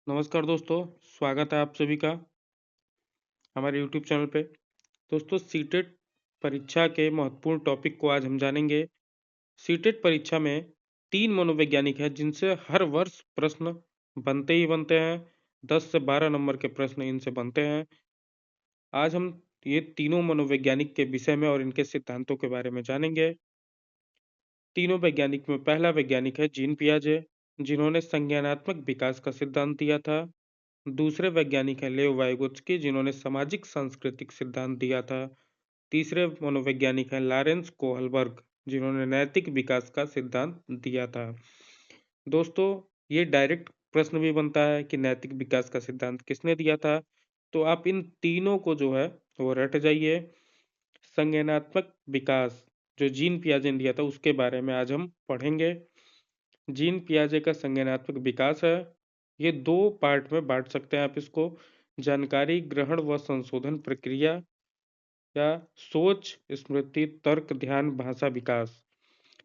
नमस्कार दोस्तों, स्वागत है आप सभी का हमारे यूट्यूब चैनल पे। दोस्तों, सीटेट परीक्षा के महत्वपूर्ण टॉपिक को आज हम जानेंगे। सीटेट परीक्षा में 3 मनोवैज्ञानिक हैं जिनसे हर वर्ष प्रश्न बनते ही बनते हैं। 10 से 12 नंबर के प्रश्न इनसे बनते हैं। आज हम ये तीनों मनोवैज्ञानिक के विषय में और इनके सिद्धांतों के बारे में जानेंगे। तीनों वैज्ञानिक में पहला वैज्ञानिक है जीन पियाजे, जिन्होंने संज्ञानात्मक विकास का सिद्धांत दिया था। दूसरे वैज्ञानिक हैं लेव वाइगोत्स्की, जिन्होंने सामाजिक सांस्कृतिक सिद्धांत दिया था। तीसरे मनोवैज्ञानिक हैं लॉरेंस कोहलबर्ग, जिन्होंने नैतिक विकास का सिद्धांत दिया था। दोस्तों, ये डायरेक्ट प्रश्न भी बनता है कि नैतिक विकास का सिद्धांत किसने दिया था। तो आप इन तीनों को जो है वो रट जाइए। संज्ञानात्मक विकास जो जीन पियाजे ने दिया था उसके बारे में आज हम पढ़ेंगे। जीन पियाजे का संज्ञानात्मक विकास है। ये 2 पार्ट में बाँट सकते हैं आप इसको। जानकारी ग्रहण व संशोधन प्रक्रिया या सोच, स्मृति, तर्क, ध्यान, भाषा विकास।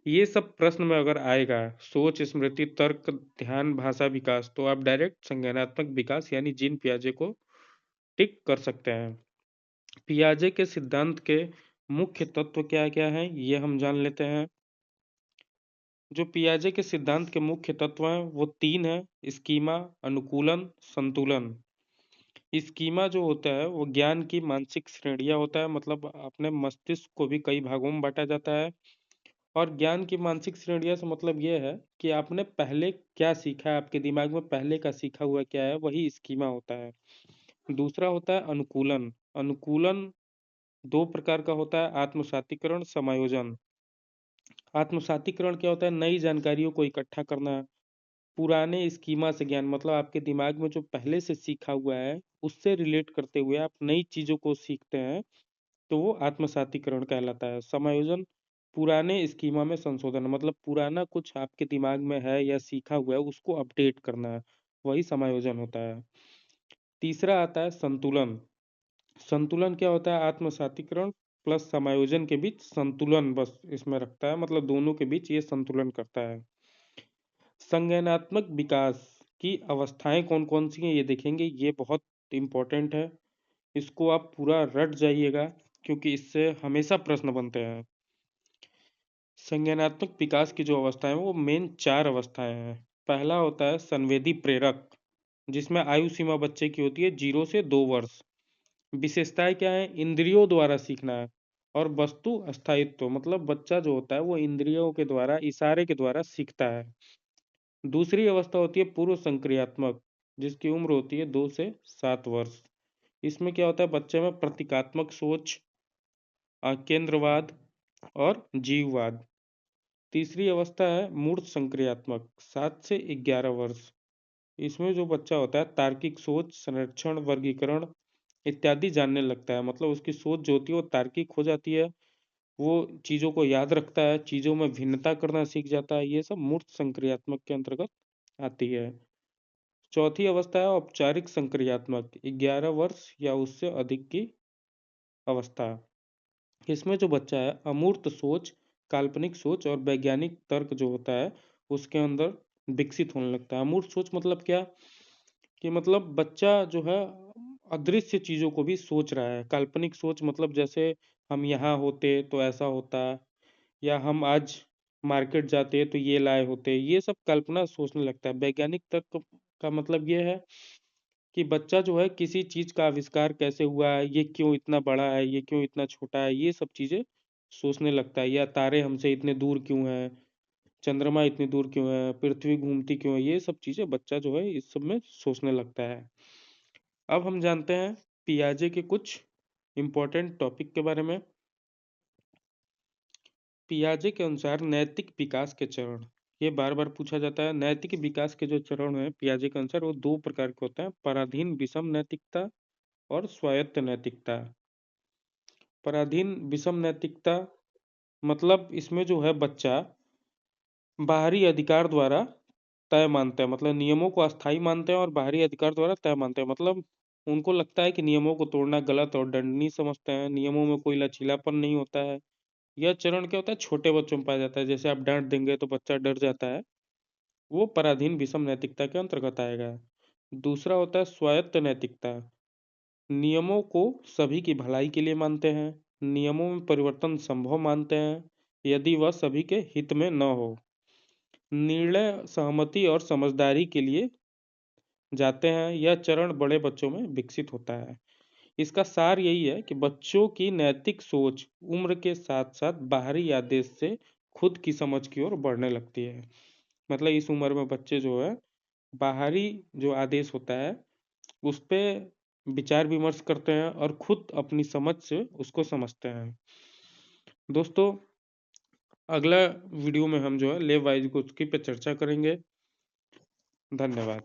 ये सब प्रश्न में अगर आएगा, सोच, स्मृति, तर्क, ध्यान, भाषा विकास, तो आप डायरेक्ट संज्ञानात्मक विकास यानी जीन पियाजे को टिक कर सकते हैं। पियाजे के सिद्धांत के मुख्य तत्व क्या-क्या हैं, ये हम जान लेते हैं। जो पियाजे के सिद्धांत के मुख्य तत्व हैं वो 3 हैं: स्कीमा, अनुकूलन, संतुलन। स्कीमा जो होता है वो ज्ञान की मानसिक श्रेणियाँ होता है, मतलब अपने मस्तिष्क को भी कई भागों में बाँटा जाता है। और ज्ञान की मानसिक श्रेणियाँ से मतलब ये है कि आपने पहले क्या सीखा है, आपके दिमाग में पहले का सीखा हुआ क्या है, वही स्कीमा होता है। दूसरा होता है अनुकूलन। अनुकूलन 2 प्रकार का होता है: आत्मसातीकरण, समायोजन। आत्मसातीकरण क्या होता है? नई जानकारियों को इकट्ठा करना। पुराने स्कीमा से ज्ञान मतलब आपके दिमाग में जो पहले से सीखा हुआ है, उससे रिलेट करते हुए आप नई चीज़ों को सीखते हैं, तो वो आत्मसातीकरण कहलाता है। समायोजन, पुराने स्कीमा में संशोधन मतलब पुराना कुछ आपके दिमाग में है या सीखा हुआ है, उसको अपडेट करना है, वही समायोजन होता है। तीसरा आता है संतुलन। संतुलन क्या होता है? आत्मसातीकरण प्लस समायोजन के बीच संतुलन बस इसमें रखता है, मतलब दोनों के बीच ये संतुलन करता है। संज्ञानात्मक विकास की अवस्थाएँ कौन-कौन सी हैं ये देखेंगे, ये बहुत इम्पोर्टेंट है। इसको आप पूरा रट जाइएगा क्योंकि इससे हमेशा प्रश्न बनते हैं। संज्ञानात्मक विकास की जो अवस्थाएँ हैं वो मेन 4 अवस्थाएँ हैं। पहला होता है संवेदी प्रेरक, जिसमें आयु सीमा बच्चे की होती है 0 से 2 वर्ष। विशेषताएँ क्या हैं? इंद्रियों द्वारा सीखना है और वस्तु स्थायित्व, मतलब बच्चा जो होता है वो इंद्रियों के द्वारा, इशारे के द्वारा सीखता है। दूसरी अवस्था होती है पूर्व संक्रियात्मक, जिसकी उम्र होती है 2 से 7 वर्ष। इसमें क्या होता है? बच्चे में प्रतीकात्मक सोच, केंद्रवाद और जीववाद। तीसरी अवस्था है मूर्त संक्रियात्मक, 7 से 11 वर्ष। इसमें जो बच्चा होता है तार्किक सोच, संरक्षण, वर्गीकरण इत्यादि जानने लगता है, मतलब उसकी सोच जो होती है वो तार्किक हो जाती है। वो चीज़ों को याद रखता है, चीज़ों में भिन्नता करना सीख जाता है। ये सब मूर्त संक्रियात्मक के अंतर्गत आती है। चौथी अवस्था है औपचारिक संक्रियात्मक, 11 वर्ष या उससे अधिक की अवस्था। इसमें जो बच्चा है अमूर्त सोच, काल्पनिक सोच और वैज्ञानिक तर्क जो होता है उसके अंदर विकसित होने लगता है। अमूर्त सोच मतलब क्या? कि मतलब बच्चा जो है अदृश्य चीज़ों को भी सोच रहा है। काल्पनिक सोच मतलब जैसे हम यहाँ होते तो ऐसा होता, या हम आज मार्केट जाते तो ये लाए होते, ये सब कल्पना सोचने लगता है। वैज्ञानिक तर्क का मतलब ये है कि बच्चा जो है किसी चीज़ का आविष्कार कैसे हुआ है, ये क्यों इतना बड़ा है, ये क्यों इतना छोटा है, ये सब चीज़ें सोचने लगता है। या तारे हमसे इतने दूर क्यों हैं, चंद्रमा इतनी दूर क्यों है, पृथ्वी घूमती क्यों है, ये सब चीज़ें बच्चा जो है इस सब में सोचने लगता है। अब हम जानते हैं पियाजे के कुछ इम्पोर्टेंट टॉपिक के बारे में। पियाजे के अनुसार नैतिक विकास के चरण, ये बार-बार पूछा जाता है। नैतिक विकास के जो चरण हैं पियाजे के अनुसार वो 2 प्रकार के होते हैं: पराधीन विषम नैतिकता और स्वायत्त नैतिकता। पराधीन विषम नैतिकता मतलब इसमें जो है बच्चा बाहरी अधिकार द्वारा तय मानता है, मतलब नियमों को अस्थायी मानते हैं और बाहरी अधिकार द्वारा तय मानते हैं। मतलब उनको लगता है कि नियमों को तोड़ना गलत और दंडनीय समझते हैं। नियमों में कोई लचीलापन नहीं होता है। यह चरण क्या होता है? छोटे बच्चों में पाया जाता है। जैसे आप डाँट देंगे तो बच्चा डर जाता है, वो पराधीन विषम नैतिकता के अंतर्गत आएगा। दूसरा होता है स्वायत्त नैतिकता। नियमों को सभी की भलाई के लिए मानते हैं, नियमों में परिवर्तन संभव मानते हैं यदि वह सभी के हित में न हो। निर्णय सहमति और समझदारी के लिए जाते हैं। यह चरण बड़े बच्चों में विकसित होता है। इसका सार यही है कि बच्चों की नैतिक सोच उम्र के साथ साथ बाहरी आदेश से खुद की समझ की ओर बढ़ने लगती है। मतलब इस उम्र में बच्चे जो है बाहरी जो आदेश होता है उस पे विचार विमर्श करते हैं और खुद अपनी समझ से उसको समझते हैं। दोस्तों, अगला वीडियो में हम जो है लेव वाइज की पे चर्चा करेंगे। धन्यवाद।